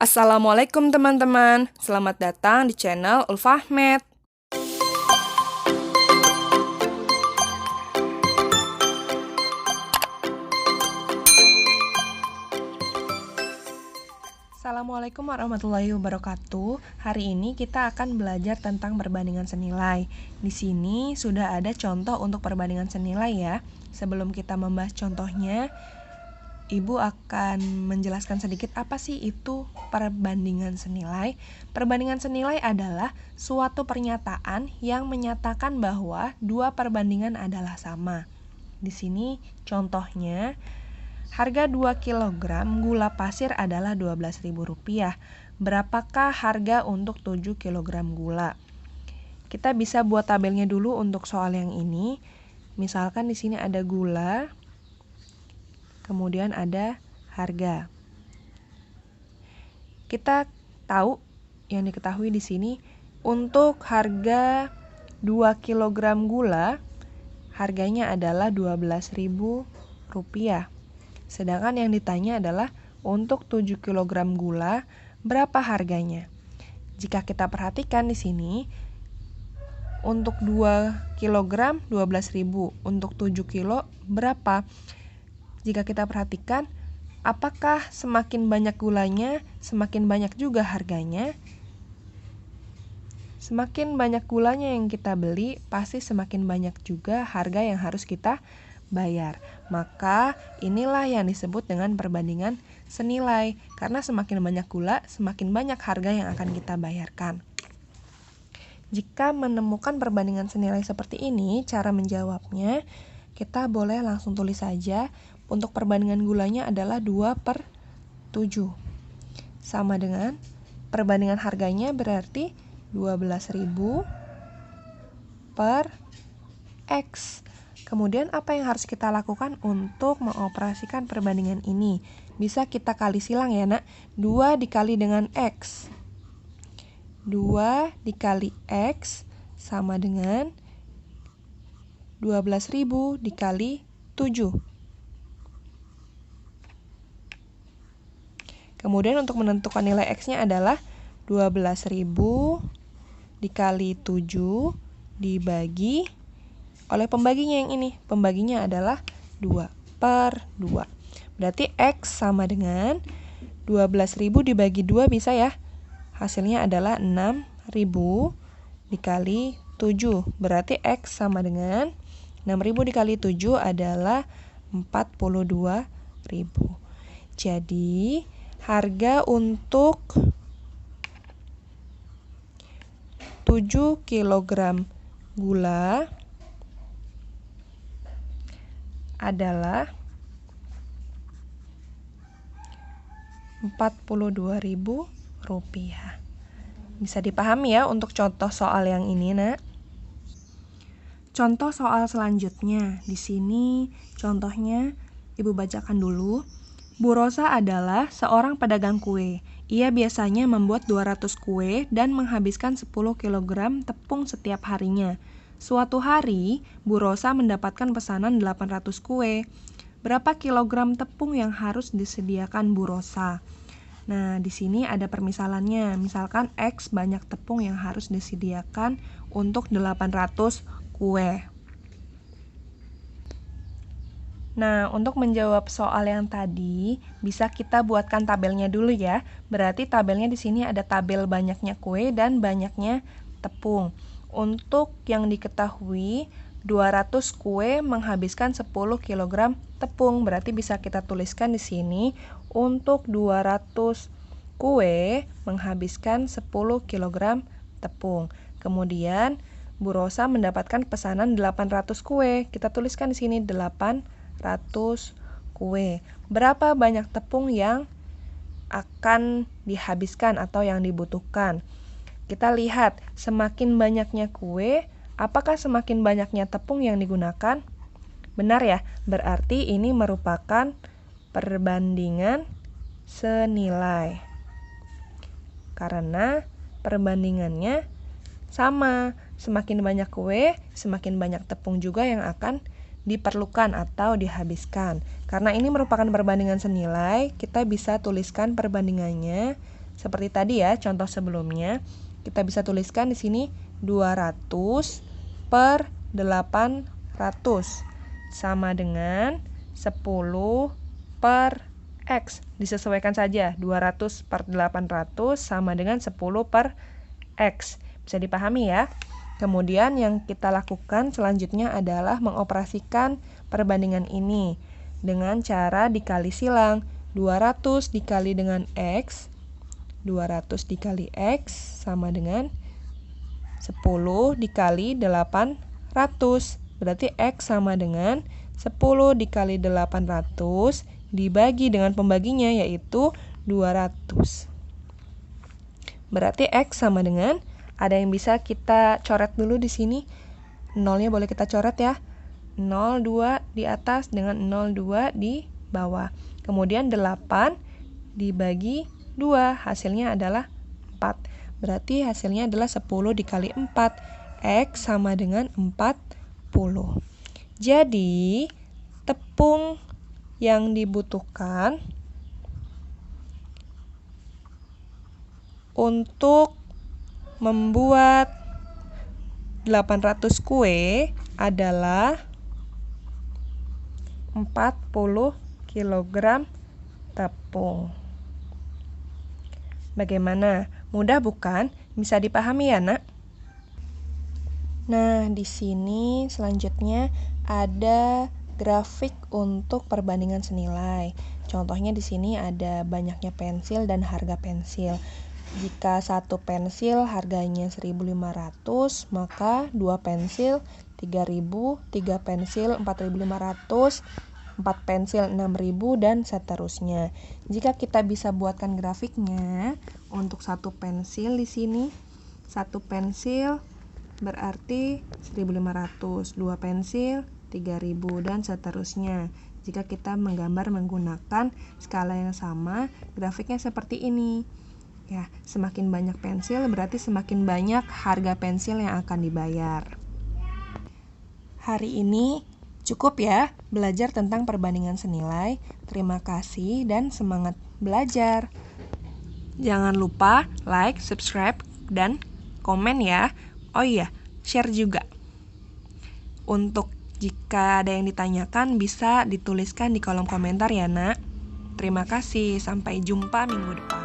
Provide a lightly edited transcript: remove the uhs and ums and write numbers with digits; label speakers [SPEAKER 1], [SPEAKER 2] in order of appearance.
[SPEAKER 1] Assalamualaikum teman-teman, selamat datang di channel Ulfahmet. Assalamualaikum warahmatullahi wabarakatuh. Hari ini kita akan belajar tentang perbandingan senilai. Di sini sudah ada contoh untuk perbandingan senilai ya. Sebelum kita membahas contohnya, Ibu akan menjelaskan sedikit apa sih itu perbandingan senilai. Perbandingan senilai adalah suatu pernyataan yang menyatakan bahwa dua perbandingan adalah sama. Di sini contohnya, harga 2 kg gula pasir adalah Rp12.000. Berapakah harga untuk 7 kg gula? Kita bisa buat tabelnya dulu untuk soal yang ini. Misalkan di sini ada gula, kemudian ada harga. Kita tahu yang diketahui di sini untuk harga 2 kg gula harganya adalah Rp12.000. Sedangkan yang ditanya adalah untuk 7 kg gula berapa harganya? Jika kita perhatikan di sini untuk 2 kg 12.000, untuk 7 kilo berapa? Jika kita perhatikan, apakah semakin banyak gulanya, semakin banyak juga harganya? Semakin banyak gulanya yang kita beli, pasti semakin banyak juga harga yang harus kita bayar. Maka inilah yang disebut dengan perbandingan senilai. Karena semakin banyak gula, semakin banyak harga yang akan kita bayarkan. Jika menemukan perbandingan senilai seperti ini, cara menjawabnya, kita boleh langsung tulis saja. Untuk perbandingan gulanya adalah 2/7. Sama dengan perbandingan harganya berarti 12.000 per X. Kemudian apa yang harus kita lakukan untuk mengoperasikan perbandingan ini? Bisa kita kali silang ya nak. 2 dikali dengan X. 2 dikali X sama dengan 12.000 dikali 7. Kemudian untuk menentukan nilai X-nya adalah 12.000 dikali 7 dibagi oleh pembaginya yang ini. Pembaginya adalah 2/2. Berarti X sama dengan 12.000 dibagi 2 bisa ya. Hasilnya adalah 6.000 dikali 7. Berarti X sama dengan 6.000 dikali 7 adalah 42.000. Jadi harga untuk 7 kg gula adalah Rp42.000. Bisa dipahami ya untuk contoh soal yang ini, nak. Contoh soal selanjutnya. Di sini contohnya Ibu bacakan dulu. Bu Rosa adalah seorang pedagang kue. Ia biasanya membuat 200 kue dan menghabiskan 10 kg tepung setiap harinya. Suatu hari, Bu Rosa mendapatkan pesanan 800 kue. Berapa kilogram tepung yang harus disediakan Bu Rosa? Nah, di sini ada permisalannya. Misalkan X banyak tepung yang harus disediakan untuk 800 kue. Nah, untuk menjawab soal yang tadi, bisa kita buatkan tabelnya dulu ya. Berarti tabelnya di sini ada tabel banyaknya kue dan banyaknya tepung. Untuk yang diketahui, 200 kue menghabiskan 10 kg tepung. Berarti bisa kita tuliskan di sini, untuk 200 kue menghabiskan 10 kg tepung. Kemudian, Bu Rosa mendapatkan pesanan 800 kue. Kita tuliskan di sini 800 kue. Berapa banyak tepung yang akan dihabiskan atau yang dibutuhkan? Kita lihat, semakin banyaknya kue, apakah semakin banyaknya tepung yang digunakan? Benar ya, berarti ini merupakan perbandingan senilai. Karena perbandingannya sama, semakin banyak kue, semakin banyak tepung juga yang akan diperlukan atau dihabiskan. Karena ini merupakan perbandingan senilai, kita bisa tuliskan perbandingannya seperti tadi ya, contoh sebelumnya, kita bisa tuliskan di sini 200 per 800 sama dengan 10 per X. Disesuaikan saja, 200 per 800 sama dengan 10 per X. Bisa dipahami ya? Kemudian yang kita lakukan selanjutnya adalah mengoperasikan perbandingan ini dengan cara dikali silang. 200 dikali dengan X, 200 dikali X sama dengan 10 dikali 800. Berarti X sama dengan 10 dikali 800 dibagi dengan pembaginya yaitu 200. Berarti X sama dengan, ada yang bisa kita coret dulu di sini. Nolnya boleh kita coret ya. 02 di atas dengan 02 di bawah. Kemudian 8 dibagi 2, hasilnya adalah 4. Berarti hasilnya adalah 10 dikali 4. X sama dengan 40. Jadi, tepung yang dibutuhkan untuk membuat 800 kue adalah 40 kg tepung. Bagaimana? Mudah bukan? Bisa dipahami ya, Nak? Nah, di sini selanjutnya ada grafik untuk perbandingan senilai. Contohnya di sini ada banyaknya pensil dan harga pensil. Jika satu pensil harganya 1.500, maka 2 pensil 3.000, 3 pensil 4.500, 4 pensil 6.000 dan seterusnya. Jika kita bisa buatkan grafiknya untuk satu pensil di sini, satu pensil berarti 1.500, 2 pensil 3.000 dan seterusnya. Jika kita menggambar menggunakan skala yang sama, grafiknya seperti ini. Ya, semakin banyak pensil berarti semakin banyak harga pensil yang akan dibayar. Hari ini cukup ya belajar tentang perbandingan senilai. Terima kasih dan semangat belajar. Jangan lupa like, subscribe, dan komen ya. Oh iya, share juga. Untuk jika ada yang ditanyakan bisa dituliskan di kolom komentar ya, Nak. Terima kasih, sampai jumpa minggu depan.